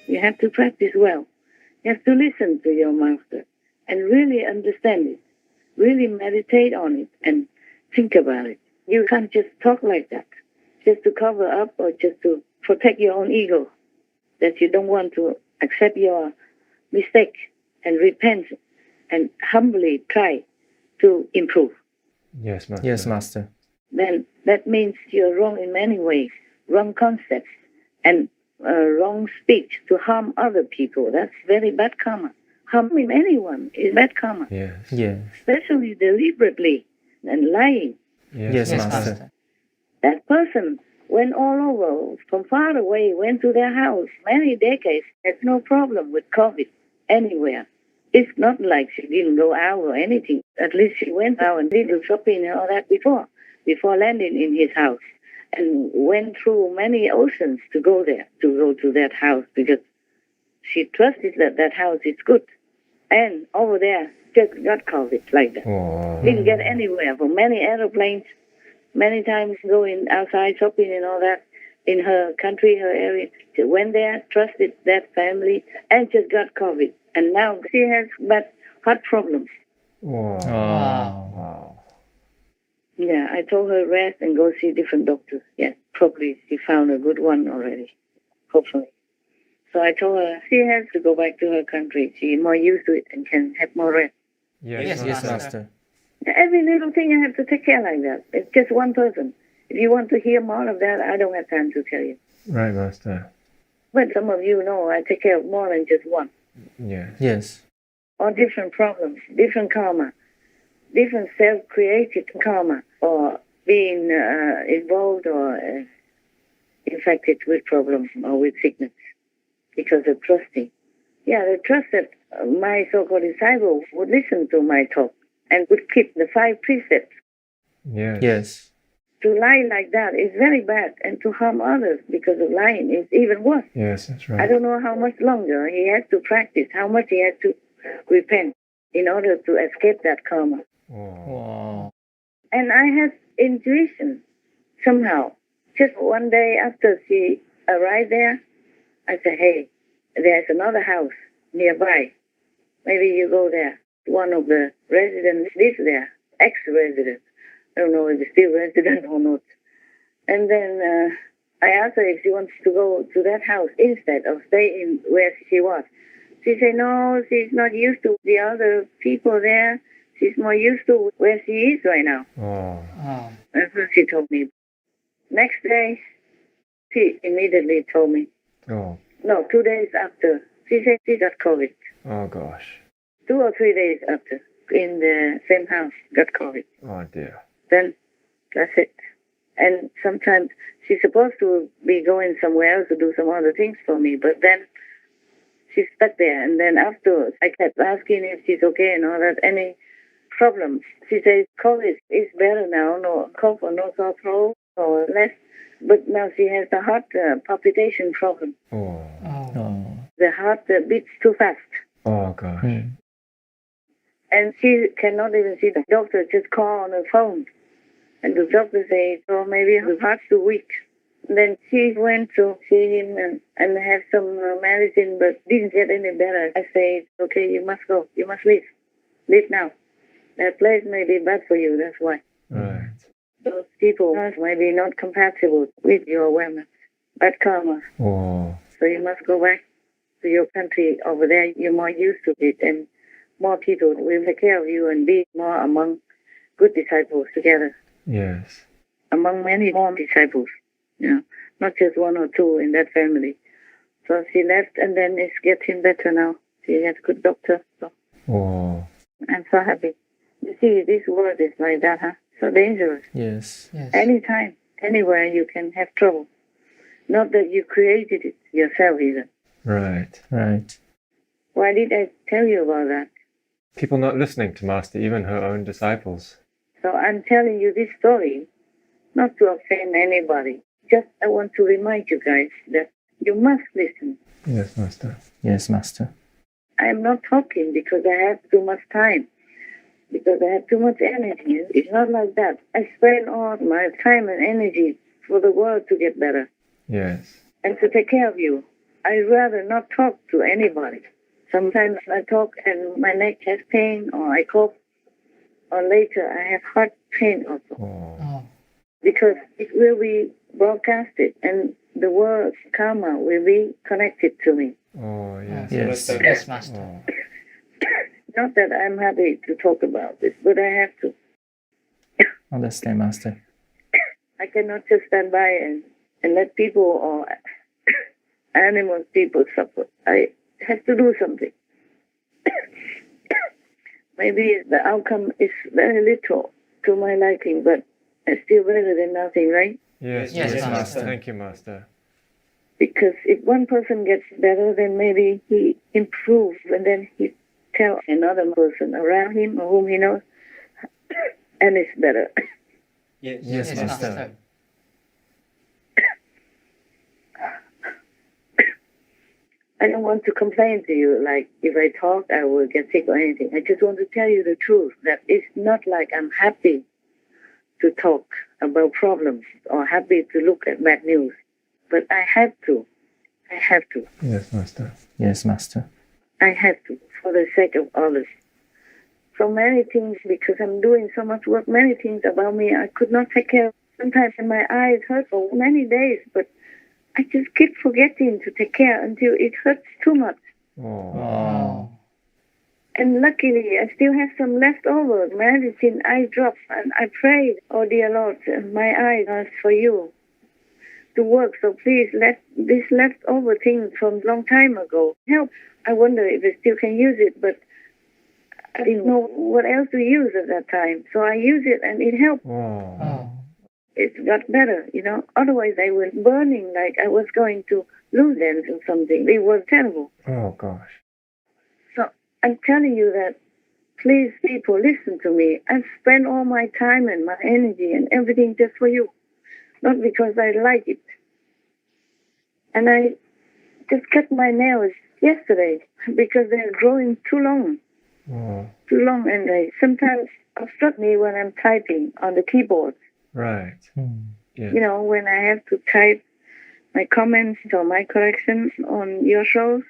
You have to practice well. You have to listen to your master and really understand it, really meditate on it and think about it. You can't just talk like that, just to cover up or just to protect your own ego, that you don't want to accept your mistake and repent and humbly try to improve. Yes, Master. Yes, Master. Then that means you're wrong in many ways, wrong concepts, and wrong speech to harm other people. That's very bad karma. Harming anyone is bad karma. Yes. Yes. Especially deliberately and lying. Yes, Master. That person went all over, from far away, went to their house many decades, had no problem with COVID anywhere. It's not like she didn't go out or anything. At least she went out and did shopping and all that before landing in his house, and went through many oceans to go there, to go to that house, because she trusted that that house is good. And over there, just got COVID like that. Oh. Didn't get anywhere for many aeroplanes, many times going outside shopping and all that in her country, her area. She went there, trusted that family, and just got COVID. And now she has bad heart problems. Wow. Wow. Yeah, I told her rest and go see different doctors. Yeah, probably she found a good one already, hopefully. So I told her she has to go back to her country. She's more used to it and can have more rest. Yes, Yes, Master. Master. Every little thing I have to take care like that. It's just one person. If you want to hear more of that, I don't have time to tell you. Right, Master. But some of you know I take care of more than just one. Yeah. Yes. Or different problems, different karma, different self-created karma, or being involved or infected with problems or with sickness because of trusting. Yeah, the trust that my so-called disciple would listen to my talk and would keep the 5 precepts. Yes. Yes. To lie like that is very bad, and to harm others because of lying is even worse. Yes, that's I right. don't know how much longer he has to practice, how much he has to repent in order to escape that karma. Oh. Wow. And I had intuition somehow. Just one day after she arrived there, I said, hey, there's another house nearby. Maybe you go there. One of the residents lives there, ex-resident. I don't know if he's still resident or not. And then I asked her if she wants to go to that house instead of staying where she was. She said, no, she's not used to the other people there. She's more used to where she is right now. Oh. That's what she told me. Next day, she immediately told me. Oh. No, 2 days after. She said she got COVID. Oh, gosh. 2 or 3 days after, in the same house, got COVID. Oh, dear. Then that's it. And sometimes she's supposed to be going somewhere else to do some other things for me, but then she's stuck there. And then afterwards, I kept asking if she's okay and all that, any problems. She says COVID is better now, no cough or no sore throat or less. But now she has the heart palpitation problem. Oh. Oh. The heart beats too fast. Oh, gosh. And she cannot even see the doctor, just call on her phone. And the doctor says, oh, maybe her heart's too weak. And then she went to see him and have some medicine, but didn't get any better. I said, okay, you must go. You must leave. Leave now. That place may be bad for you, that's why. Right. Those people may be not compatible with your awareness. Bad karma. Oh. So you must go back to your country over there. You're more used to it, and more people will take care of you and be more among good disciples together. Yes. Among many more disciples, not just 1 or 2 in that family. So she left, and then it's getting better now. She has a good doctor. So Oh. I'm so happy. You see, this world is like that, huh? So dangerous. Yes. Anytime, anywhere you can have trouble. Not that you created it yourself either. Right. Right. Why did I tell you about that? People not listening to Master, even her own disciples. So I'm telling you this story not to offend anybody. Just I want to remind you guys that you must listen. Yes, Master. Yes, Master. I am not talking because I have too much time, because I have too much energy. It's not like that. I spend all my time and energy for the world to get better Yes. and to take care of you. I'd rather not talk to anybody. Sometimes I talk and my neck has pain, or I cough, or later I have heart pain also. Oh. Because it will be broadcasted and the word karma will be connected to me. Oh, yes. Yes. Yes, Master. Oh. Not that I'm happy to talk about this, but I have to. Understand, Master. I cannot just stand by and let people or animals, people suffer. I have to do something. Maybe the outcome is very little to my liking, but it's still better than nothing, right? Yes, Yes, yes, Master. Thank you, Master. Because if one person gets better, then maybe he improves, and then he tells another person around him or whom he knows, and it's better. Yes, Yes, Master. Master. I don't want to complain to you, like if I talk, I will get sick or anything. I just want to tell you the truth, that it's not like I'm happy to talk about problems or happy to look at bad news. But I have to. I have to. Yes, Master. Yes, Master. I have to, for the sake of others. So many things, because I'm doing so much work, many things about me I could not take care of. Sometimes my eyes hurt for many days, but I just keep forgetting to take care until it hurts too much. Oh. Oh. And luckily, I still have some leftover medicine, eye drops, and I prayed, oh dear Lord, my eyes are for you to work. So please let this leftover thing from long time ago help. I wonder if I still can use it, but I didn't know what else to use at that time. So I use it and it helped. Oh. Oh. It got better, you know. Otherwise, I was burning like I was going to lose them or something. It was terrible. Oh, gosh. So I'm telling you that, please, people, listen to me. I've spent all my time and my energy and everything just for you, not because I like it. And I just cut my nails yesterday because they're growing too long, Oh. and they sometimes obstruct me when I'm typing on the keyboard. Right. Yes. You know, when I have to type my comments or my corrections on your shows,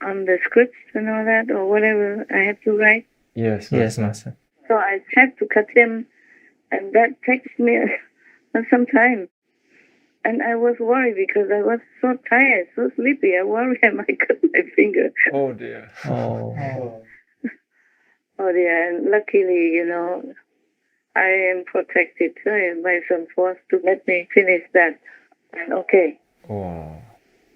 on the scripts and all that, or whatever I have to write. Yes, Yes, Master. Master. So I have to cut them, and that takes me some time. And I was worried because I was so tired, so sleepy. I worried I might cut my finger. Oh, dear. Oh. Oh dear, and luckily, you know, I am protected by some force to let me finish that. And okay, Oh.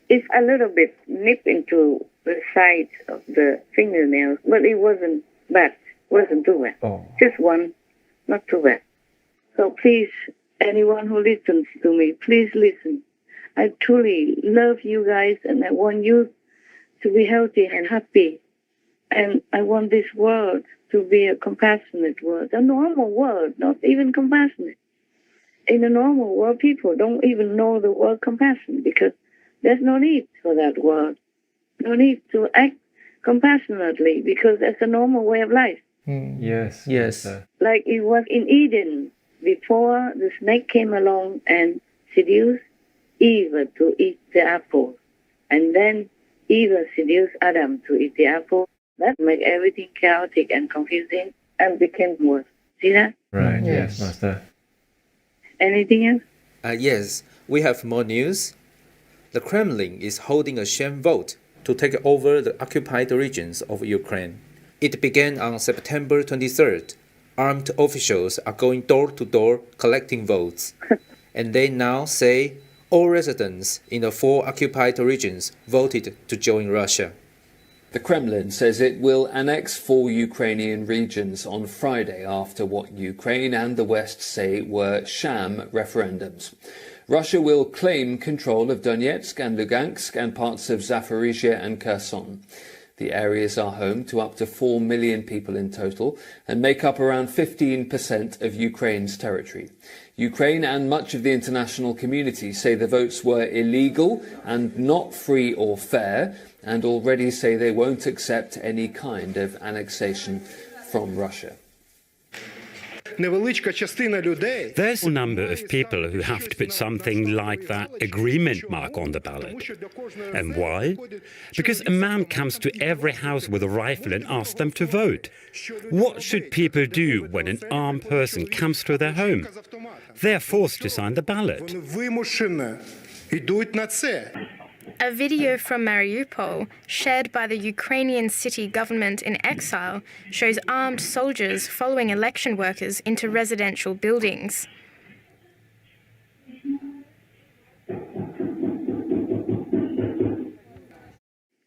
it's a little bit nip into the side of the fingernails, but it wasn't bad. Wasn't too bad. Oh. Just one, not too bad. So please, anyone who listens to me, please listen. I truly love you guys, and I want you to be healthy and happy. And I want this world to be a compassionate world, a normal world, not even compassionate. In a normal world, people don't even know the word compassion because there's no need for that word. No need to act compassionately because that's a normal way of life. Yes. Yes. Master. Like it was in Eden before the snake came along and seduced Eve to eat the apple. And then Eve seduced Adam to eat the apple. That made everything chaotic and confusing and became worse. See that? Right. Yes. Yes, Master. Anything else? Yes, we have more news. The Kremlin is holding a sham vote to take over the occupied regions of Ukraine. It began on September 23rd. Armed officials are going door to door collecting votes. And they now say all residents in the 4 occupied regions voted to join Russia. The Kremlin says it will annex 4 Ukrainian regions on Friday after what Ukraine and the West say were sham referendums. Russia will claim control of Donetsk and Lugansk and parts of Zaporizhia and Kherson. The areas are home to up to 4 million people in total and make up around 15% of Ukraine's territory. Ukraine and much of the international community say the votes were illegal and not free or fair, and already say they won't accept any kind of annexation from Russia. There's a number of people who have to put something like that agreement mark on the ballot. And why? Because a man comes to every house with a rifle and asks them to vote. What should people do when an armed person comes to their home? They're forced to sign the ballot. A video from Mariupol, shared by the Ukrainian city government in exile, shows armed soldiers following election workers into residential buildings.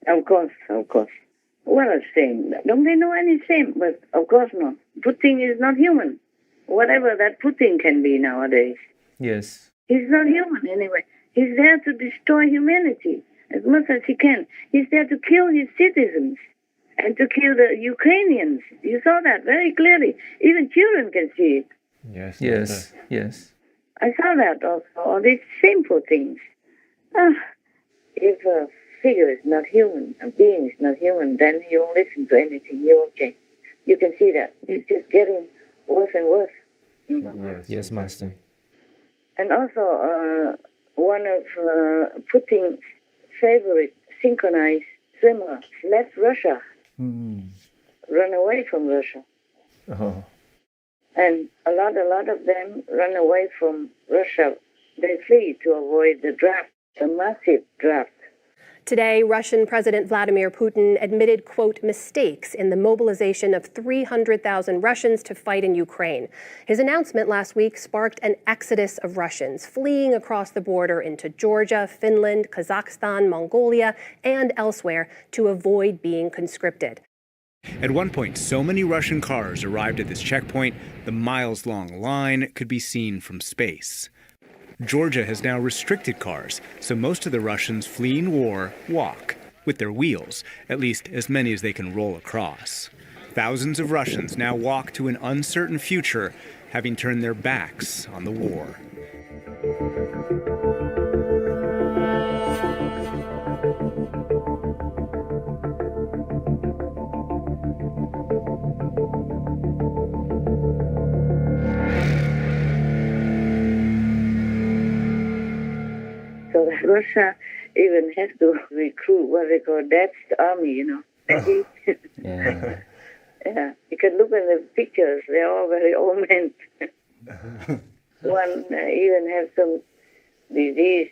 Of course. Well, same. Don't they know any same? But of course not. Putin is not human. Whatever that Putin can be nowadays. Yes. He's not human anyway. He's there to destroy humanity as much as he can. He's there to kill his citizens and to kill the Ukrainians. You saw that very clearly. Even children can see it. Yes. Yes. Master. Yes. I saw that also, all these shameful things. If a figure is not human, a being is not human, then you won't listen to anything. You won't change. You can see that. It's just getting worse and worse. Yes. Yes, Master. And also, one of Putin's favorite synchronized swimmers left Russia, run away from Russia. Oh. And a lot of them run away from Russia. They flee to avoid the draft, the massive draft. Today, Russian President Vladimir Putin admitted, quote, mistakes in the mobilization of 300,000 Russians to fight in Ukraine. His announcement last week sparked an exodus of Russians fleeing across the border into Georgia, Finland, Kazakhstan, Mongolia, and elsewhere to avoid being conscripted. At one point, so many Russian cars arrived at this checkpoint, the miles-long line could be seen from space. Georgia has now restricted cars, so most of the Russians fleeing war walk, with their wheels, at least as many as they can roll across. Thousands of Russians now walk to an uncertain future, having turned their backs on the war. So Russia even has to recruit what they call Dad's army, you know. Yeah. Yeah, you can look at the pictures. They're all very old men. One even has some disease.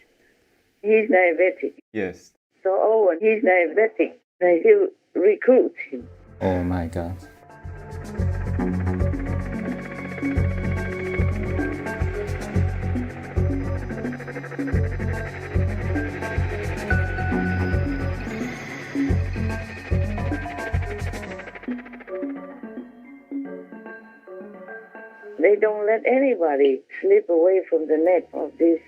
He's diabetic. Yes. So old one, he's diabetic. They still recruit him. Oh my God. They don't let anybody slip away from the net of this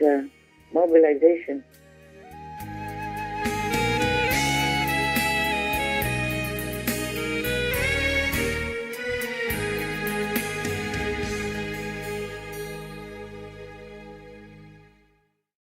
mobilization.